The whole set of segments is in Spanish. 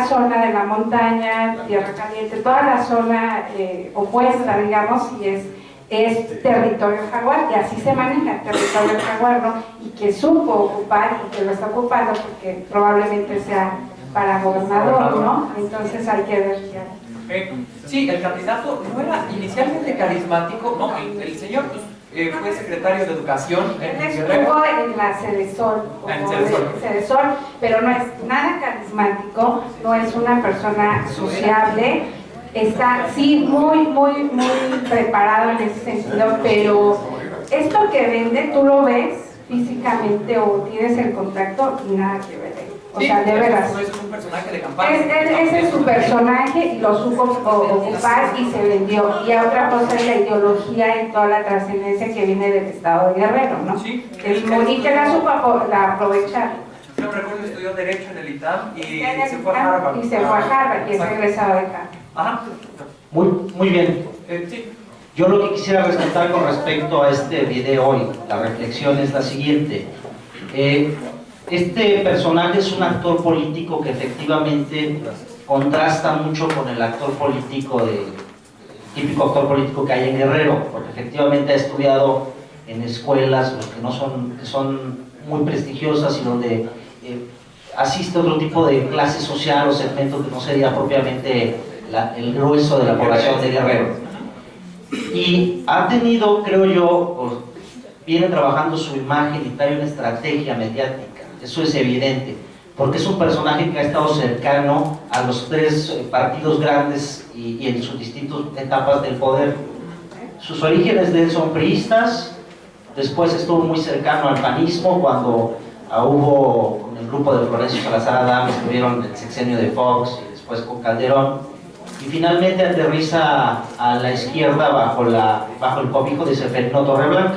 zona de la montaña, tierra caliente, toda la zona opuesta, digamos, y es territorio jaguar, y así se maneja territorio jaguar, ¿no? Y que supo ocupar y que lo está ocupando porque probablemente sea para gobernador, ¿no? Entonces hay que ver ya. Sí, el candidato no era inicialmente carismático, no, el señor fue secretario de Educación en estuvo en la Cedesol, pero no es nada carismático, no es una persona sociable, está sí muy preparado en ese sentido, pero esto que vende tú lo ves físicamente o tienes el contacto y nada que ver. O sea, de veras. Es un personaje de campaña. Ese es su personaje y lo supo ocupar y se vendió. Y otra cosa es la ideología y toda la trascendencia que viene del estado de Guerrero, ¿no? Sí. Y que la supo aprovechar. Yo recuerdo que estudió Derecho en el ITAM y se fue a Harvard. Y se fue a Harvard y es egresado de Harvard. Ajá. Muy bien. Sí. Yo lo que quisiera rescatar con respecto a este video hoy, la reflexión es la siguiente. Este personaje es un actor político que efectivamente contrasta mucho con el actor político típico actor político que hay en Guerrero, porque efectivamente ha estudiado en escuelas que son muy prestigiosas y donde asiste a otro tipo de clase social o segmento que no sería propiamente el grueso de la población de Guerrero. Y ha tenido, creo yo, viene trabajando su imagen y trae una estrategia mediática. Eso es evidente, porque es un personaje que ha estado cercano a los tres partidos grandes y en sus distintas etapas del poder. Sus orígenes de él son priistas, después estuvo muy cercano al panismo cuando hubo con el grupo de Florencio Salazar Adame, estuvieron el sexenio de Fox y después con Calderón, y finalmente aterriza a la izquierda bajo el cobijo de Seferino Torreblanca,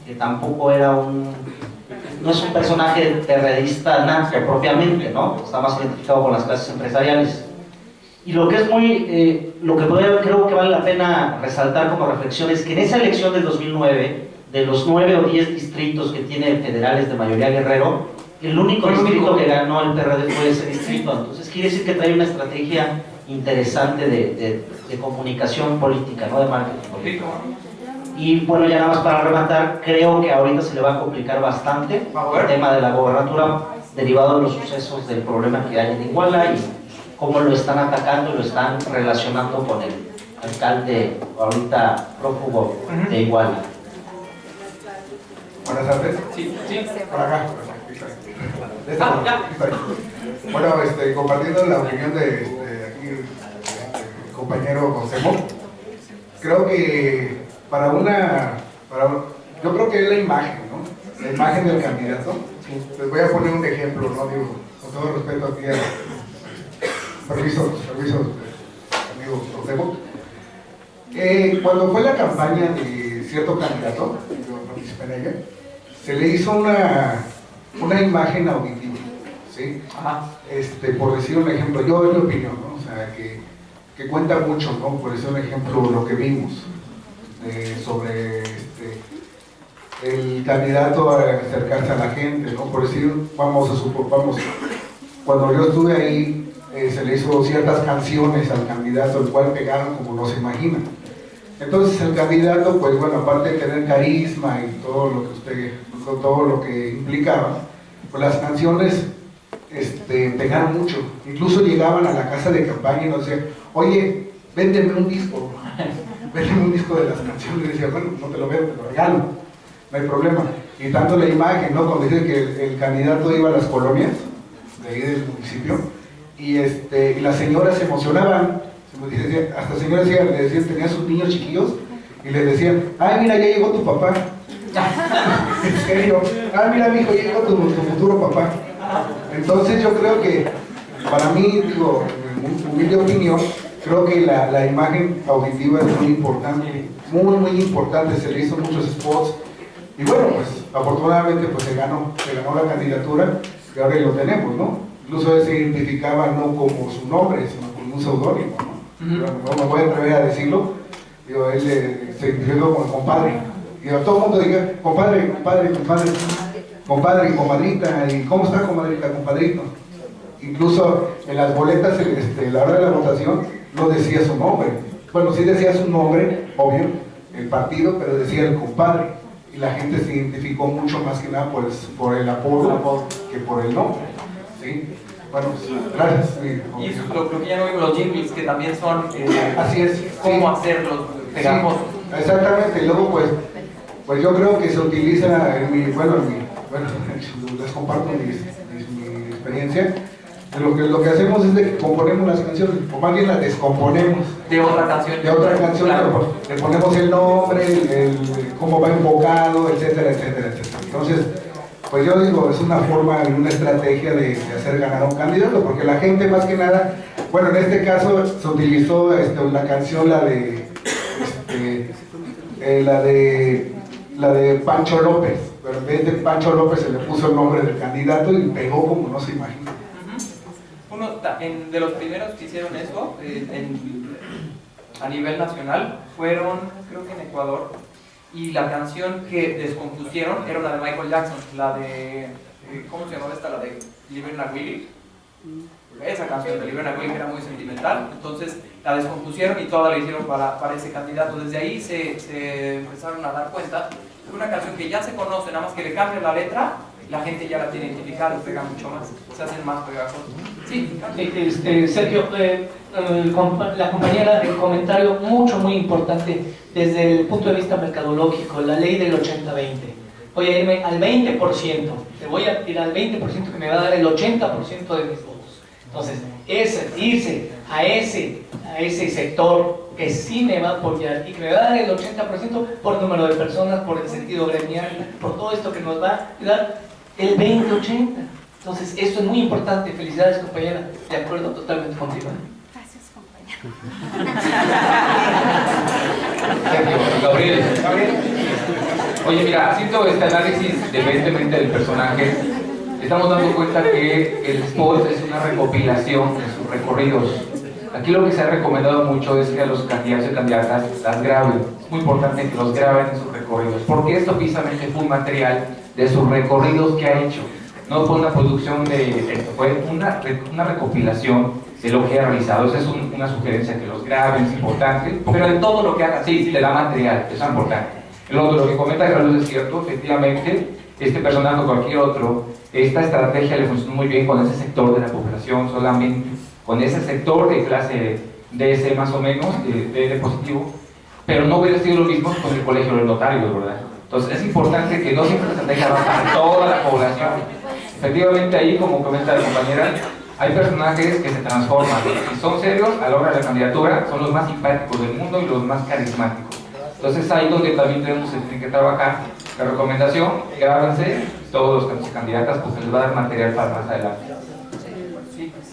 que tampoco era no es un personaje perredista nato propiamente, ¿no? Está más identificado con las clases empresariales. Y lo que es creo que vale la pena resaltar como reflexión es que en esa elección del 2009, de los 9 o 10 distritos que tiene federales de mayoría Guerrero, el único distrito que ganó el PRD fue ese distrito. Entonces quiere decir que trae una estrategia interesante de comunicación política, ¿no? De marketing político. Y bueno, ya nada más para rematar, creo que ahorita se le va a complicar bastante el tema de la gobernatura derivado de los sucesos del problema que hay en Iguala y cómo lo están atacando y lo están relacionando con el alcalde ahorita prófugo de Iguala. Buenas tardes. Sí. Por acá. Bueno, compartiendo la opinión de aquí el compañero Josemo, creo que yo creo que es la imagen, ¿no? La imagen del candidato. Les voy a poner un ejemplo, ¿no? Digo, con todo respeto aquí a permiso, amigo Josemo. Cuando fue la campaña de cierto candidato, yo participé en ella, se le hizo una imagen auditiva, ¿sí? Por decir un ejemplo, yo en mi opinión, ¿no? O sea, que cuenta mucho, ¿no? Por decir un ejemplo, lo que vimos sobre el candidato a acercarse a la gente, ¿no? Por decir, cuando yo estuve ahí, se le hizo ciertas canciones al candidato, el cual pegaron como no se imagina. Entonces el candidato, pues bueno, aparte de tener carisma y todo lo que implicaba, pues las canciones pegaron mucho. Incluso llegaban a la casa de campaña y nos decían, oye, véndeme un disco. Véndeme un disco de las canciones. Y decía, bueno, no te lo vendo, te lo regalo, no hay problema. Y tanto la imagen, ¿no? Cuando dicen que el candidato iba a las colonias de ahí del municipio y las señoras se emocionaban. Hasta señoras le decían, tenían sus niños chiquillos y les decían, ay, mira, ya llegó tu papá. En serio, ay, mira, mijo, ya llegó tu futuro papá. Entonces yo creo que, para mí, digo, en mi humilde opinión, creo que la imagen auditiva es muy importante, muy importante. Se le hizo muchos spots y bueno, pues afortunadamente pues se ganó la candidatura y ahora lo tenemos, ¿no? Incluso él se identificaba no como su nombre, sino como un seudónimo, ¿no? No me voy a atrever a decirlo. Digo, él se identificó como compadre. Digo, todo el mundo diga, compadre, comadrita, ¿y cómo está, comadrita, compadrito? Incluso en las boletas, a la hora de la votación, no decía su nombre. Bueno, sí decía su nombre, obvio, el partido, pero decía el compadre. Y la gente se identificó mucho más que nada por el apodo que por el nombre. ¿Sí? Bueno, gracias. Y eso es lo que ya no vimos, los jingles, que también son así es, cómo hacerlos pegajosos. Sí, exactamente. Y luego, pues yo creo que se utiliza bueno, les comparto mi experiencia. Lo que hacemos es de que componemos las canciones, o más bien las descomponemos. De otra canción. De otra canción, claro. Le ponemos el nombre, cómo va enfocado, etcétera, etcétera, etcétera. Entonces, pues yo digo, es una forma y una estrategia de hacer ganar a un candidato, porque la gente más que nada, bueno, en este caso se utilizó la canción, la de Pancho López, pero en vez de Pancho López se le puso el nombre del candidato y pegó como no se imagina. Uno de los primeros que hicieron eso a nivel nacional fueron, creo que en Ecuador, y la canción que descompusieron era la de Michael Jackson, la de, ¿cómo se llamaba esta? La de Live a Willy. Esa canción de Live a Willy era muy sentimental, entonces la descompusieron y toda la hicieron para ese candidato. Desde ahí se empezaron a dar cuenta de una canción que ya se conoce, nada más que le cambien la letra, la gente ya la tiene identificada y pega mucho más, se hacen más pegajosos. Sí, Sergio, la compañera, el comentario muy importante desde el punto de vista mercadológico, la ley del 80-20. Voy a irme al 20%, te voy a tirar al 20% que me va a dar el 80% de mis votos. Entonces, irse a ese sector que sí me va a apoyar y que me va a dar el 80% por número de personas, por el sentido gremial, por todo esto que nos va a dar el 20-80. Entonces, esto es muy importante. Felicidades, compañera. De acuerdo totalmente contigo. Gracias, Sergio, Gabriel. Oye, mira, haciendo este análisis dependientemente del personaje, estamos dando cuenta que el spot es una recopilación de sus recorridos. Aquí lo que se ha recomendado mucho es que a los candidatos y candidatas las graben. Es muy importante que los graben en sus recorridos, porque esto precisamente fue un material de sus recorridos que ha hecho. No fue una producción de esto, fue una recopilación de lo que ha realizado. Esa es una sugerencia, que los graben, es importante. pero en todo lo que hagan, Sí, le da material, eso es importante. Lo que comenta Carlos es cierto, efectivamente, este personaje o cualquier otro, esta estrategia le funcionó muy bien con ese sector de la población solamente, con ese sector de clase DS más o menos, de positivo, pero no hubiera sido lo mismo con el colegio de notarios, ¿verdad? Entonces es importante que no siempre la estrategia va para toda la población. Efectivamente ahí, como comenta la compañera, hay personajes que se transforman, y son serios a la hora de la candidatura, son los más simpáticos del mundo y los más carismáticos. Entonces ahí donde también tenemos que trabajar. La recomendación, grábense todos los candidatas porque les va a dar material para más adelante.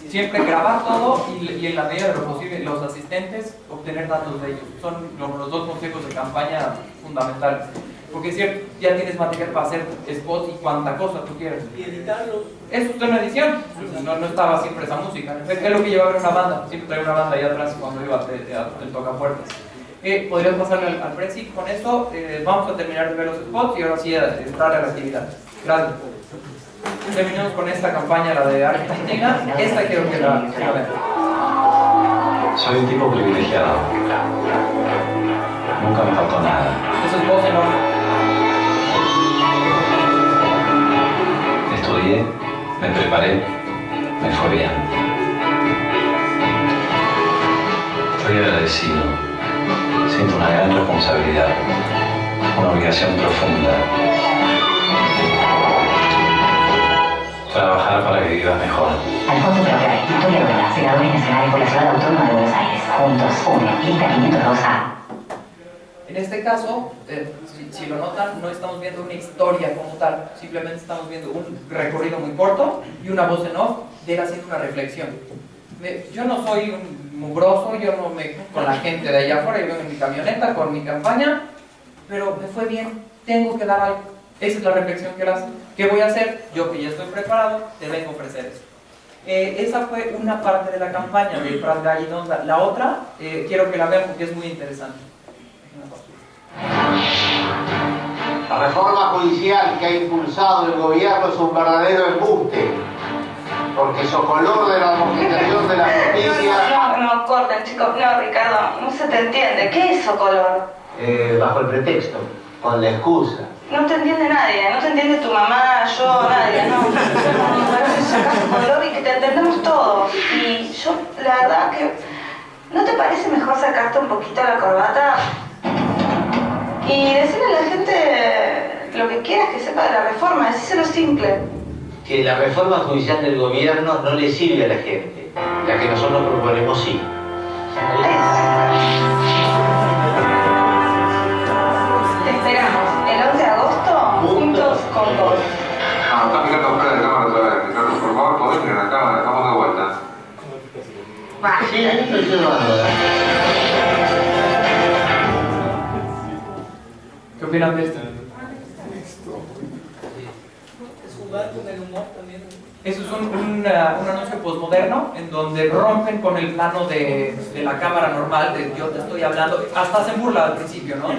Siempre grabar todo y en la medida de lo posible los asistentes obtener datos de ellos. Son los dos consejos de campaña fundamentales. Porque es cierto, ya tienes material para hacer spots y cuanta cosa tú quieras. Y editarlos. Eso está en la edición. No estaba siempre esa música. Es lo que llevaba una banda. Siempre traía una banda allá atrás cuando iba del tocapuertas. Podrías pasarle al Prezi. Con eso vamos a terminar de ver los spots y ahora sí a entrar a la actividad. Gracias. Terminamos con esta campaña, la de Argentina. Esta quiero que la vean. Soy un tipo privilegiado. Nunca me faltó nada. Eso es voz en off. Estudié, me preparé, me fue bien. Estoy agradecido. Siento una gran responsabilidad, una obligación profunda. Trabajar para que vivas mejor. Alfonso Claudia, Victoria Rueda, senadores nacionales por la Ciudad Autónoma de Buenos Aires. Juntos, une, lista 502A. En este caso, si lo notan, no estamos viendo una historia como tal, simplemente estamos viendo un recorrido muy corto y una voz en off de él haciendo una reflexión. Yo no soy un mugroso, yo no me con la gente de allá afuera, yo vengo en mi camioneta con mi campaña, pero me fue bien, tengo que dar algo. Esa es la reflexión que él hace. ¿Qué voy a hacer? Yo que ya estoy preparado, te vengo a ofrecer eso. Esa fue una parte de la campaña de Prat Gallidonda. La otra, quiero que la vean porque es muy interesante. La reforma judicial que ha impulsado el gobierno es un verdadero embuste. porque Socolor de la Administración de la Justicia... No, corten, chicos. No, Ricardo, no se te entiende. ¿Qué es Socolor? Bajo el pretexto, con la excusa. No te entiende nadie, no te entiende tu mamá, yo, nadie, no. Sacás Socolor y que te entendemos todos. Y yo, la verdad que... ¿No te parece mejor sacarte un poquito la corbata? Y decirle a la gente lo que quieras que sepa de la reforma, decíselo simple. Que la reforma judicial del gobierno no le sirve a la gente. La que nosotros proponemos sí. Te esperamos el 11 de agosto juntos con vos. No, está mirando fuera de cámara otra vez. Ricardo, por favor, podés ir a la cámara, estamos de vuelta. Sí, estoy llevando. ¿Qué opinan de esto? Es jugar con el humor también. Eso es un anuncio postmoderno en donde rompen con el plano de la cámara normal, de yo te estoy hablando, hasta hacen burla al principio, ¿no?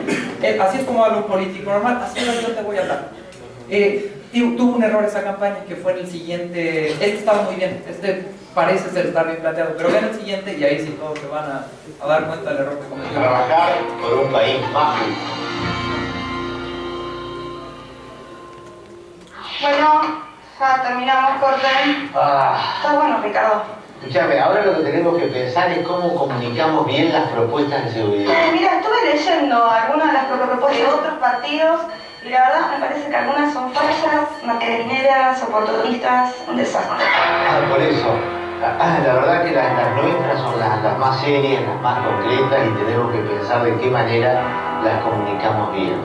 Así es como habla un político normal, así es yo te voy a hablar. Tuvo un error esa campaña que fue en el siguiente, este estaba muy bien, este parece ser estar bien planteado, pero vean el siguiente y ahí sí todos se van a dar cuenta del error que cometió. Trabajar por un país más justo. Bueno, ya terminamos, corten. Está bueno, Ricardo. Escúchame, ahora lo que tenemos que pensar es cómo comunicamos bien las propuestas de seguridad. Mira, estuve leyendo algunas de las propuestas de otros partidos y la verdad me parece que algunas son falsas, materialineras, oportunistas, un desastre. Por eso, la verdad que las nuestras son las más serias, las más concretas y tenemos que pensar de qué manera las comunicamos bien.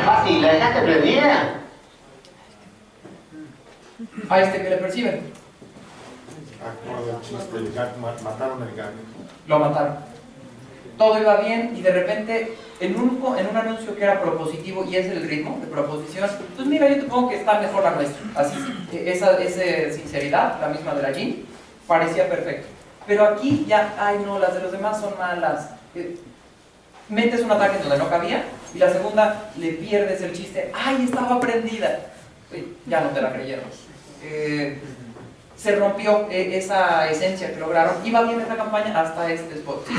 Mati, ¿la dejaste prendida? A este que le perciben, Acuerdo el chiste, el gato, mataron al gato. lo mataron. Todo iba bien y de repente en un anuncio que era propositivo y es el ritmo de proposición, pues mira, yo te pongo que está mejor la nuestra. Así, esa sinceridad, la misma de la Jean, parecía perfecto. Pero aquí ya, ay no, las de los demás son malas. Metes un ataque en donde no cabía y la segunda le pierdes el chiste, ay, estaba prendida. Ya no te la creyeron. Se rompió esa esencia que lograron. Iba bien esa campaña hasta este spot. ¿Sí?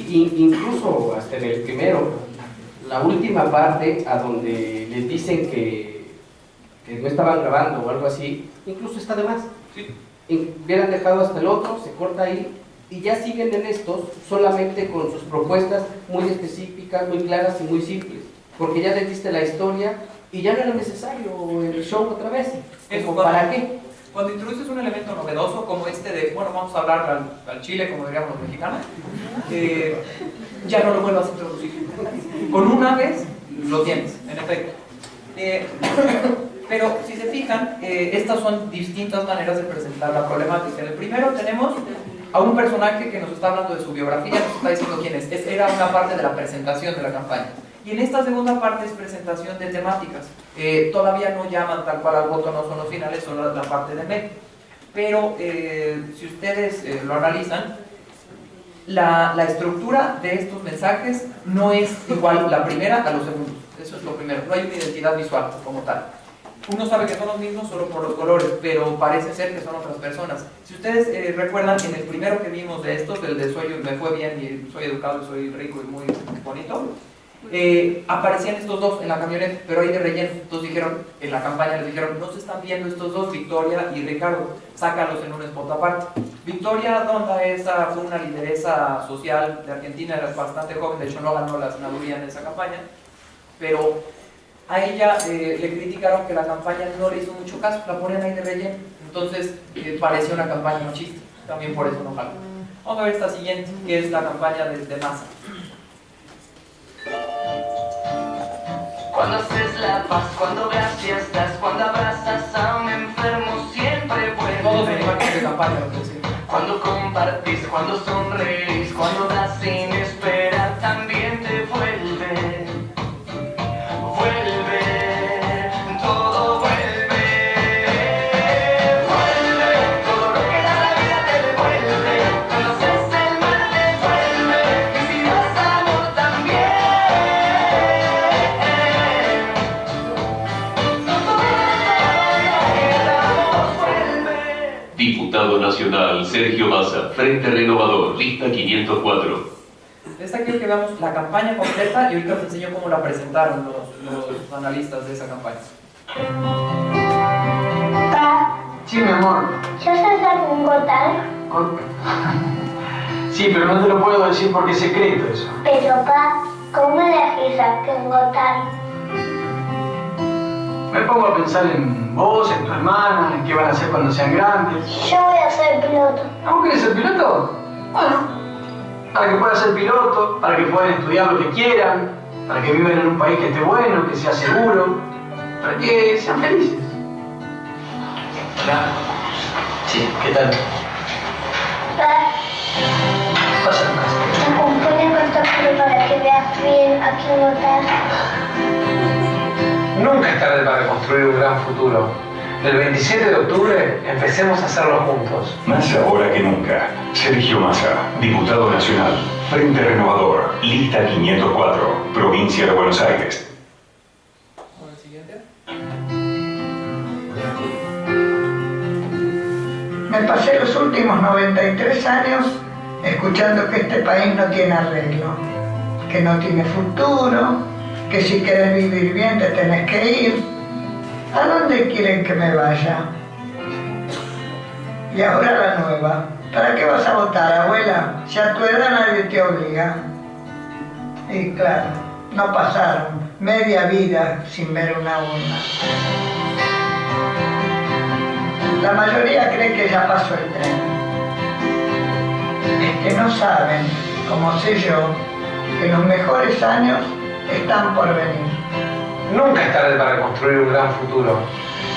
Sí, incluso hasta en el primero, la última parte a donde les dicen que no estaban grabando o algo así, incluso está de más. Sí. Hubieran dejado hasta el otro, se corta ahí y ya siguen en estos solamente con sus propuestas muy específicas, muy claras y muy simples, porque ya les diste la historia y ya no era necesario el show otra vez. ¿Para qué? Cuando introduces un elemento novedoso como este de, bueno, vamos a hablar al chile, como diríamos los mexicanos, ya no lo vuelvas a introducir. Con una vez lo tienes, en efecto. Pero si se fijan, estas son distintas maneras de presentar la problemática. En el primero tenemos a un personaje que nos está hablando de su biografía, nos está diciendo quién es. Era una parte de la presentación de la campaña. Y en esta segunda parte es presentación de temáticas. Todavía no llaman tal cual al voto, no son los finales, son la parte de medio. Pero si ustedes lo analizan, la estructura de estos mensajes no es igual la primera a los segundos. Eso es lo primero. No hay una identidad visual como tal. Uno sabe que son los mismos solo por los colores, pero parece ser que son otras personas. Si ustedes recuerdan, en el primero que vimos de estos, el de me fue bien y soy educado y soy rico y muy bonito, aparecían estos dos en la camioneta, pero ahí de relleno. Entonces dijeron, en la campaña les dijeron, no se están viendo estos dos, Victoria y Ricardo, sácalos en un spot aparte. Victoria Donda fue una lideresa social de Argentina, era bastante joven, de hecho no ganó la senaduría en esa campaña, pero a ella le criticaron que la campaña no le hizo mucho caso, la ponían ahí de relleno, entonces parecía una campaña machista, también por eso no jaló. Vamos a ver esta siguiente, que es la campaña de masa. Cuando haces la paz, cuando gracias das, cuando abrazas a un enfermo siempre vuelve. Todos en imágenes de campaña, lo que decía. Cuando compartís, cuando sonreís, cuando das sin esperar, también te vuelve. Vuelve, todo vuelve. Vuelve, todo lo que da la vida te devuelve. Cuando haces el mal devuelve. Y si das a Nacional, Sergio Massa, Frente Renovador, lista 504. Esta quiero que veamos la campaña completa y ahorita os enseño cómo la presentaron los analistas de esa campaña. Pa, Sí, mi amor. ¿yo sé hacer un gotal? Sí, pero no te lo puedo decir porque es secreto eso. Pero pa, ¿cómo elegís a qué gotal? Me pongo a pensar en vos, en tu hermana, en qué van a hacer cuando sean grandes. Yo voy a ser piloto. ¿Ah, vos querés ser piloto? Bueno, para que puedan ser piloto, para que puedan estudiar lo que quieran, para que vivan en un país que esté bueno, que sea seguro, para que sean felices. Hola. Sí, ¿qué tal? Pa, Pasa en casa. ¿me acompañas con tu para que veas bien a qué gotal? Nunca es tarde para construir un gran futuro. El 27 de octubre empecemos a hacerlo juntos. Más ahora que nunca. Sergio Massa, diputado nacional, Frente Renovador, lista 504, provincia de Buenos Aires. Bueno, el siguiente. Me pasé los últimos 93 años escuchando que este país no tiene arreglo, que no tiene futuro, que si quieres vivir bien te tenés que ir. ¿A dónde quieren que me vaya? Y ahora la nueva. ¿Para qué vas a votar, abuela? Si a tu edad nadie te obliga. Y claro, no pasaron media vida sin ver una urna. La mayoría cree que ya pasó el tren. Es que no saben, como sé yo, que los mejores años están por venir. Nunca es tarde para construir un gran futuro.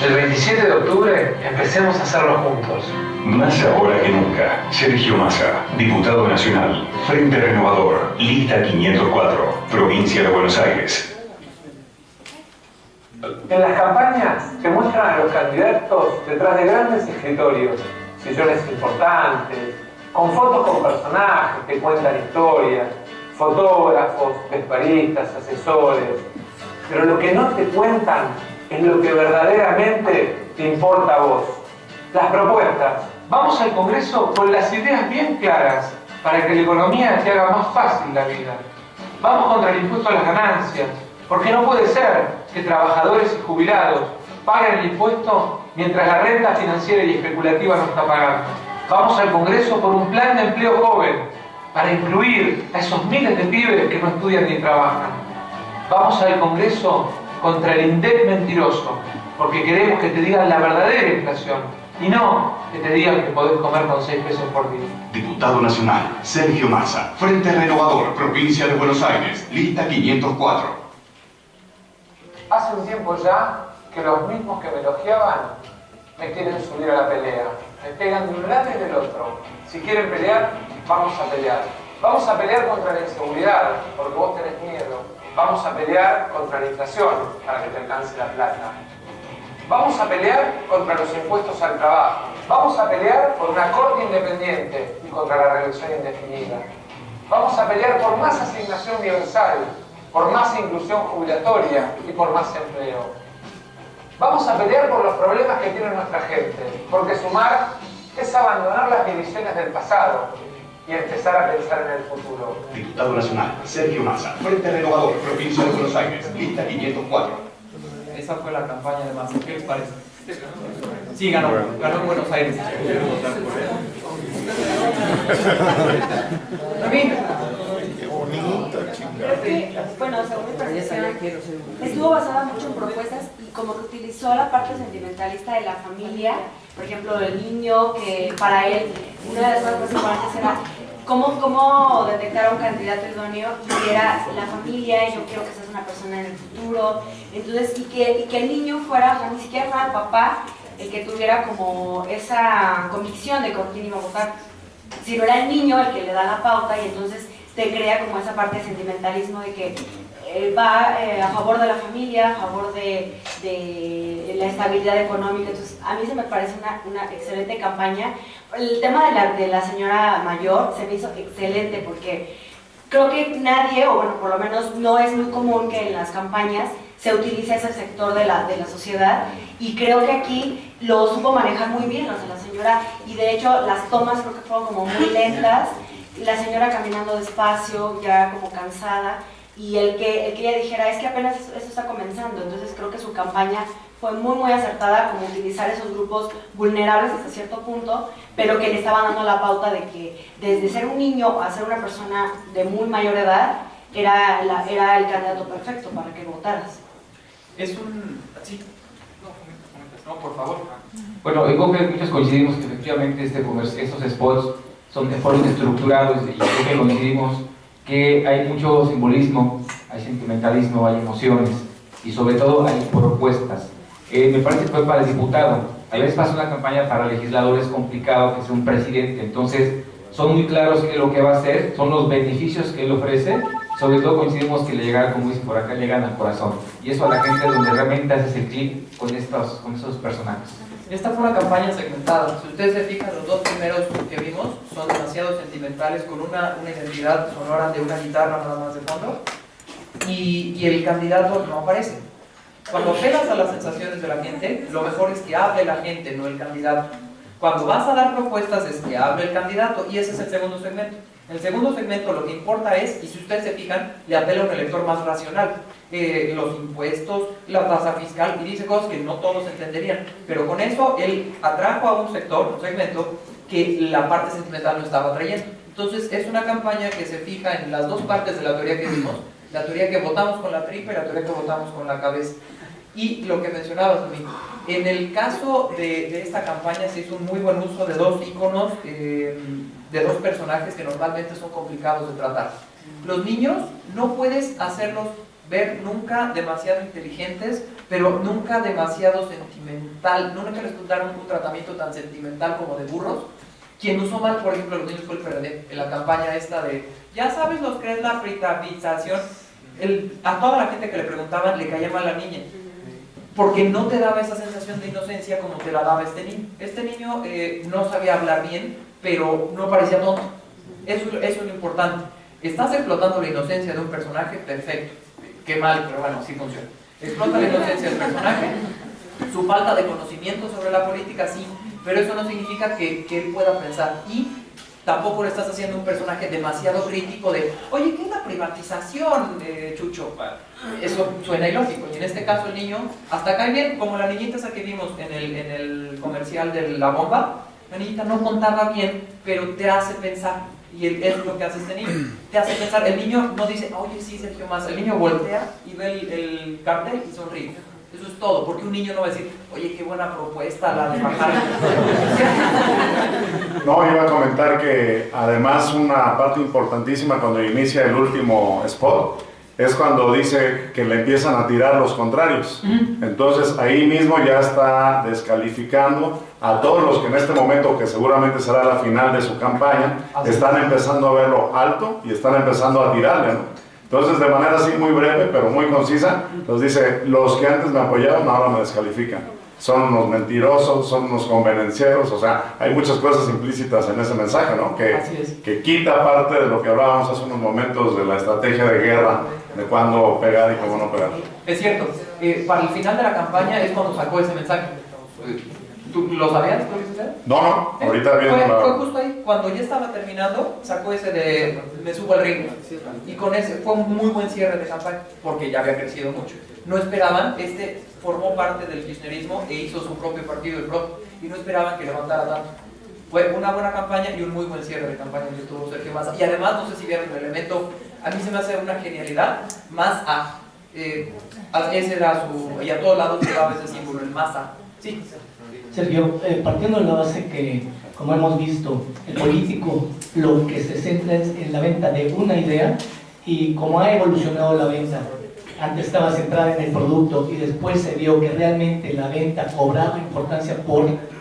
El 27 de octubre empecemos a hacerlo juntos. Más ahora que nunca. Sergio Massa, diputado nacional, Frente Renovador, lista 504, provincia de Buenos Aires. En las campañas se muestran a los candidatos detrás de grandes escritorios, sillones importantes, con fotos con personajes que cuentan historias, fotógrafos, vestuaristas, asesores. Pero lo que no te cuentan es lo que verdaderamente te importa a vos. Las propuestas. Vamos al Congreso con las ideas bien claras para que la economía te haga más fácil la vida. Vamos contra el impuesto a las ganancias, porque no puede ser que trabajadores y jubilados paguen el impuesto mientras la renta financiera y especulativa no está pagando. Vamos al Congreso por un plan de empleo joven para incluir a esos miles de pibes que no estudian ni trabajan. Vamos al Congreso contra el INDEC mentiroso, porque queremos que te digan la verdadera inflación y no que te digan que podés comer con 6 pesos por día. Diputado nacional, Sergio Massa, Frente Renovador, provincia de Buenos Aires, lista 504. Hace un tiempo ya que los mismos que me elogiaban me quieren subir a la pelea. Me pegan de un lado y del otro. Si quieren pelear, vamos a pelear. Vamos a pelear contra la inseguridad, porque vos tenés miedo. Vamos a pelear contra la inflación, para que te alcance la plata. Vamos a pelear contra los impuestos al trabajo. Vamos a pelear por una corte independiente y contra la reelección indefinida. Vamos a pelear por más asignación universal, por más inclusión jubilatoria y por más empleo. Vamos a pelear por los problemas que tiene nuestra gente, porque sumar es abandonar las divisiones del pasado y empezar a pensar en el futuro. Diputado nacional, Sergio Massa, Frente Renovador, provincia de Buenos Aires, lista 504. Esa fue la campaña de Massa. ¿Qué les parece? Sí, ganó en Buenos Aires. Creo que, bueno, según mi percepción, estuvo basada mucho en propuestas y como que utilizó la parte sentimentalista de la familia, por ejemplo, del niño, que para él una de las cosas más importantes era cómo detectar a un candidato idóneo, y era la familia, y yo quiero que seas una persona en el futuro, entonces, y que el niño fuera, o sea, ni siquiera fuera el papá el que tuviera como esa convicción de con quién iba a votar, sino era el niño el que le da la pauta, y entonces te crea como esa parte de sentimentalismo de que va a favor de la familia, a favor de la estabilidad económica. Entonces a mí se me parece una excelente campaña. El tema de la señora mayor se me hizo excelente porque creo que nadie, o bueno, por lo menos no es muy común que en las campañas se utilice ese sector de la sociedad, y creo que aquí lo supo manejar muy bien, o sea, la señora, y de hecho las tomas creo que fueron como muy lentas, la señora caminando despacio, ya como cansada, y el que ella dijera, es que apenas eso está comenzando. Entonces creo que su campaña fue muy acertada, como utilizar esos grupos vulnerables hasta cierto punto, pero que le estaban dando la pauta de que desde ser un niño a ser una persona de muy mayor edad, era el candidato perfecto para que votaras. Es un... Sí, no, por favor. Bueno, yo creo que muchos coincidimos que efectivamente estos spots fueron estructurados, y creo que coincidimos que hay mucho simbolismo, hay sentimentalismo, hay emociones y sobre todo hay propuestas. Me parece que fue para el diputado. A veces pasa una campaña para legislador, es complicado que sea un presidente, entonces son muy claros que lo que va a hacer, son los beneficios que él ofrece. Sobre todo coincidimos que le llegan, como dicen por acá, llegan al corazón, y eso a la gente es donde realmente haces el clic con esos personajes. Esta fue una campaña segmentada. Si ustedes se fijan, los dos primeros que vimos son demasiado sentimentales, con una identidad sonora de una guitarra nada más de fondo, y el candidato no aparece. Cuando apelas a las sensaciones de la gente, lo mejor es que hable la gente, no el candidato. Cuando vas a dar propuestas es que hable el candidato, y ese es el segundo segmento. En el segundo segmento lo que importa es, y si ustedes se fijan, le apela a un elector más racional. Los impuestos, la tasa fiscal, y dice cosas que no todos entenderían, pero con eso él atrajo a un sector, un segmento, que la parte sentimental no estaba trayendo. Entonces es una campaña que se fija en las dos partes de la teoría que vimos, la teoría que votamos con la tripa y la teoría que votamos con la cabeza. Y lo que mencionabas, Domingo, en el caso de esta campaña se hizo un muy buen uso de dos íconos, de dos personajes que normalmente son complicados de tratar. Los niños no puedes hacerlos ver nunca demasiado inteligentes, pero nunca demasiado sentimental. Nunca les daron un tratamiento tan sentimental como de burros. Quien usó mal, por ejemplo, los niños fue el PRD, en la campaña esta de, ya sabes lo que es la privatización. A toda la gente que le preguntaban le caía mal la niña, porque no te daba esa sensación de inocencia como te la daba este niño. Este niño no sabía hablar bien, pero no parecía tonto. Eso es lo importante. Estás explotando la inocencia de un personaje, perfecto. Qué mal, pero bueno, sí funciona. Explota la inocencia del personaje, su falta de conocimiento sobre la política, sí, pero eso no significa que él pueda pensar. Y tampoco le estás haciendo un personaje demasiado crítico de, oye, ¿qué es la privatización, Chucho? Eso suena ilógico. Y en este caso el niño, hasta cae bien, como la niñita esa que vimos en el comercial de la bomba. La niñita no contaba bien, pero te hace pensar. Y eso es lo que hace este niño. Te hace pensar. El niño no dice, oye, sí, Sergio Massa. El niño voltea y ve el cartel y sonríe. Eso es todo. Porque un niño no va a decir, oye, qué buena propuesta la de bajar. No, iba a comentar que además una parte importantísima cuando inicia el último spot es cuando dice que le empiezan a tirar los contrarios. Entonces ahí mismo ya está descalificando a todos los que en este momento, que seguramente será la final de su campaña, están empezando a verlo alto y están empezando a tirarle, ¿no? Entonces, de manera así muy breve, pero muy concisa, nos dice, los que antes me apoyaban ahora me descalifican. Son unos mentirosos, son unos convenencieros, o sea, hay muchas cosas implícitas en ese mensaje, ¿no? Que quita parte de lo que hablábamos hace unos momentos de la estrategia de guerra, de cuándo pegar y cómo no pegar. Es cierto, para el final de la campaña es cuando sacó ese mensaje. ¿Tú lo sabías? ¿Tú lo hiciste? No, ahorita viendo fue justo ahí, cuando ya estaba terminando, sacó ese de me subo al ring. Y con ese fue un muy buen cierre de campaña, porque ya había crecido mucho. No esperaban, formó parte del kirchnerismo e hizo su propio partido, el PRO, y no esperaban que levantara tanto. Fue una buena campaña y un muy buen cierre de campaña que tuvo Sergio Massa. Y además, no sé si vieron el elemento, a mí se me hace una genialidad, más A. Ese era su, y a todos lados llevaba ese símbolo, el más A. Sí. Sergio, partiendo de la base que, como hemos visto, el político lo que se centra es en la venta de una idea, y como ha evolucionado la venta, antes estaba centrada en el producto y después se vio que realmente la venta cobraba importancia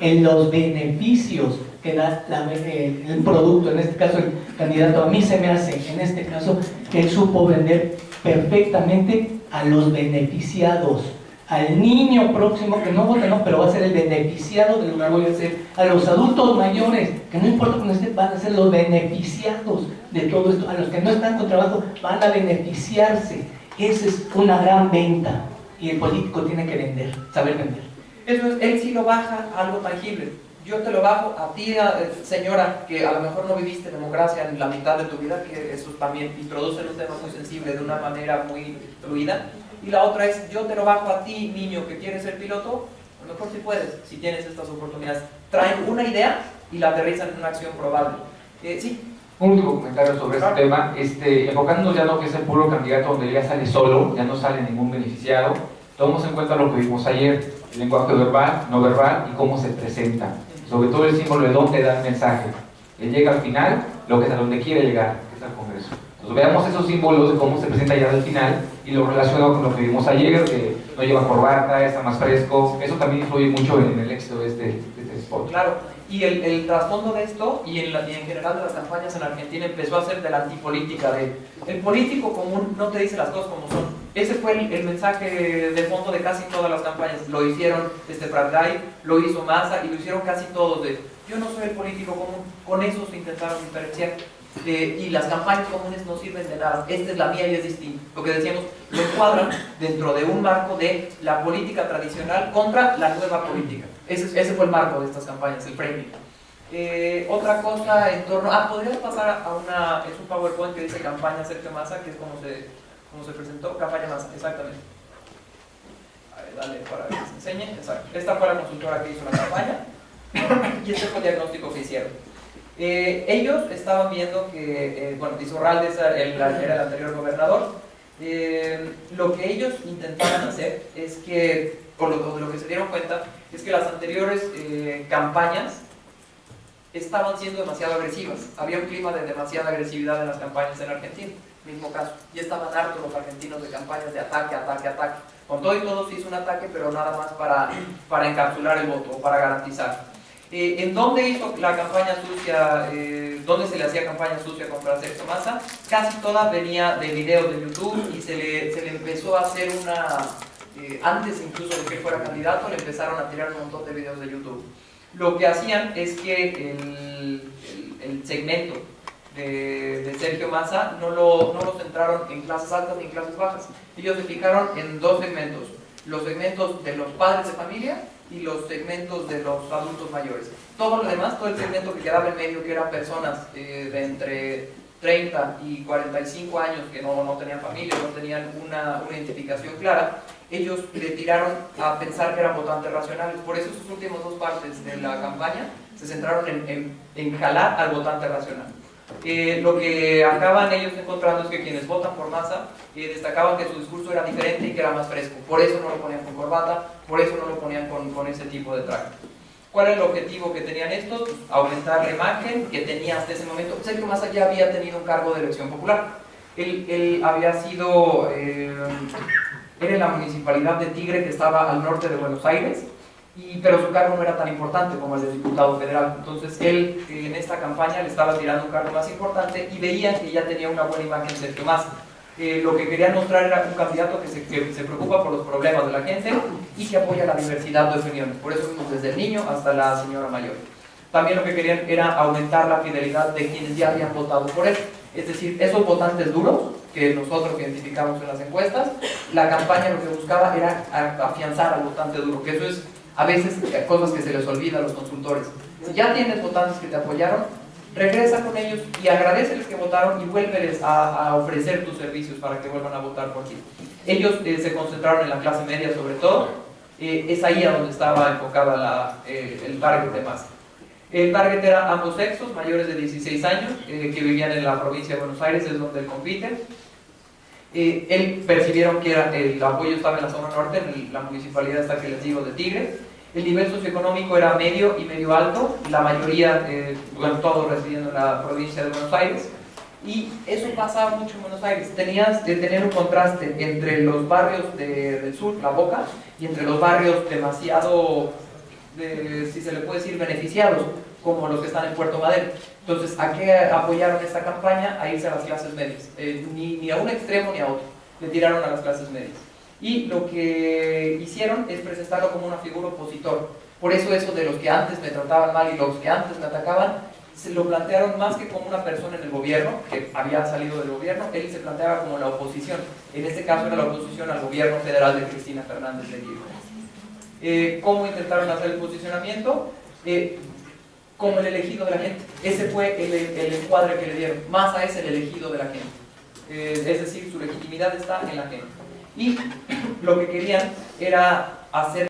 en los beneficios que da el producto, en este caso el candidato. A mí se me hace, en este caso, que él supo vender perfectamente a los beneficiados, al niño próximo que no vota, no, pero va a ser el beneficiado de lo que voy a hacer, a los adultos mayores, que no importa con este, van a ser los beneficiados de todo esto, a los que no están con trabajo van a beneficiarse. Esa es una gran venta y el político tiene que vender, saber vender. Eso es, él sí lo baja a algo tangible. Yo te lo bajo a ti, señora, que a lo mejor no viviste democracia en la mitad de tu vida, que eso también introduce un tema muy sensible de una manera muy fluida. Y la otra es, yo te lo bajo a ti, niño, que quieres ser piloto, a lo mejor sí puedes, si tienes estas oportunidades. Traen una idea y la aterrizan en una acción probable. Sí. Un último comentario sobre este tema, enfocándonos ya no que es el puro candidato donde ya sale solo, ya no sale ningún beneficiado, tomamos en cuenta lo que vimos ayer, el lenguaje verbal, no verbal y cómo se presenta, sobre todo el símbolo de dónde da el mensaje. Él llega al final, lo que es a donde quiere llegar, que es al Congreso. Entonces veamos esos símbolos de cómo se presenta ya al final y lo relacionado con lo que vimos ayer, que no lleva corbata, está más fresco, eso también influye mucho en el éxito de este spot. Claro. Y el trasfondo de esto, y en general de las campañas en Argentina, empezó a ser de la antipolítica, de el político común no te dice las cosas como son. Ese fue el mensaje de fondo de casi todas las campañas. Lo hicieron Pratday, lo hizo Massa y lo hicieron casi todos de yo no soy el político común. Con eso se intentaron diferenciar. Y las campañas comunes no sirven de nada. Esta es la mía y es distinta. Lo que decíamos, lo encuadran dentro de un marco de la política tradicional contra la nueva política. Ese fue el marco de estas campañas, el framing. Otra cosa en torno... ¿podrías pasar a una... es un PowerPoint que dice campaña Sergio Massa, que es como se presentó? Campaña Massa, exactamente. A ver, dale para que se enseñe. Exacto. Esta fue la consultora que hizo la campaña y este fue el diagnóstico que hicieron. Ellos estaban viendo que, Izurralde era el anterior gobernador. Lo que ellos intentaban hacer es que, por lo que se dieron cuenta, es que las anteriores campañas estaban siendo demasiado agresivas. Había un clima de demasiada agresividad en las campañas en Argentina, mismo caso. Y estaban hartos los argentinos de campañas de ataque. Con todo y todo se hizo un ataque, pero nada más para encapsular el voto, o para garantizar. ¿En dónde hizo la campaña sucia? ¿Dónde se le hacía campaña sucia contra Sergio Massa? Casi toda venía de videos de YouTube y se le empezó a hacer antes incluso de que él fuera candidato, le empezaron a tirar un montón de videos de YouTube. Lo que hacían es que el segmento de Sergio Massa no lo centraron en clases altas ni en clases bajas. Ellos se fijaron en dos segmentos: los segmentos de los padres de familia y los segmentos de los adultos mayores. Todo lo demás, todo el segmento que quedaba en medio, que eran personas de entre 30 y 45 años que no tenían familia, no tenían una identificación clara, ellos le tiraron a pensar que eran votantes racionales. Por eso sus últimas dos partes de la campaña se centraron en jalar al votante racional. Lo que acaban ellos encontrando es que quienes votan por Massa destacaban que su discurso era diferente y que era más fresco. Por eso no lo ponían con corbata, por eso no lo ponían con ese tipo de traje. ¿Cuál era el objetivo que tenían estos? Pues, aumentar la imagen que tenía hasta ese momento. Sergio Massa ya había tenido un cargo de elección popular. Él había sido... era en la municipalidad de Tigre, que estaba al norte de Buenos Aires, pero su cargo no era tan importante como el de diputado federal. Entonces él en esta campaña le estaba tirando un cargo más importante y veían que ya tenía una buena imagen Sergio Massa. Lo que querían mostrar era un candidato que se preocupa por los problemas de la gente y que apoya la diversidad de opiniones. Por eso vimos desde el niño hasta la señora mayor. También lo que querían era aumentar la fidelidad de quienes ya habían votado por él. Es decir, esos votantes duros que nosotros identificamos en las encuestas, la campaña lo que buscaba era afianzar al votante duro, que eso es a veces cosas que se les olvida a los consultores. Si ya tienes votantes que te apoyaron, regresa con ellos y agradeceles que votaron y vuélveles a ofrecer tus servicios para que vuelvan a votar por ti. Ellos se concentraron en la clase media sobre todo, es ahí a donde estaba enfocada el target de Massa. El target era ambos sexos, mayores de 16 años, que vivían en la provincia de Buenos Aires, es donde él compite. Él percibieron que el apoyo estaba en la zona norte, en la municipalidad esta que les digo de Tigre. El nivel socioeconómico era medio y medio alto, la mayoría, todos residiendo en la provincia de Buenos Aires. Y eso pasaba mucho en Buenos Aires. Tenías de tener un contraste entre los barrios del sur, La Boca, y entre los barrios demasiado, si se le puede decir, beneficiados, como los que están en Puerto Madero. Entonces, ¿a qué apoyaron esta campaña? A irse a las clases medias. Ni a un extremo ni a otro. Le tiraron a las clases medias. Y lo que hicieron es presentarlo como una figura opositor. Por eso de los que antes me trataban mal y los que antes me atacaban, se lo plantearon más que como una persona en el gobierno, que había salido del gobierno, él se planteaba como la oposición. En este caso era la oposición al gobierno federal de Cristina Fernández de Kirchner. ¿Cómo intentaron hacer el posicionamiento? Como el elegido de la gente. Ese fue el encuadre que le dieron. Massa es el elegido de la gente. Es decir, su legitimidad está en la gente. Y lo que querían era hacer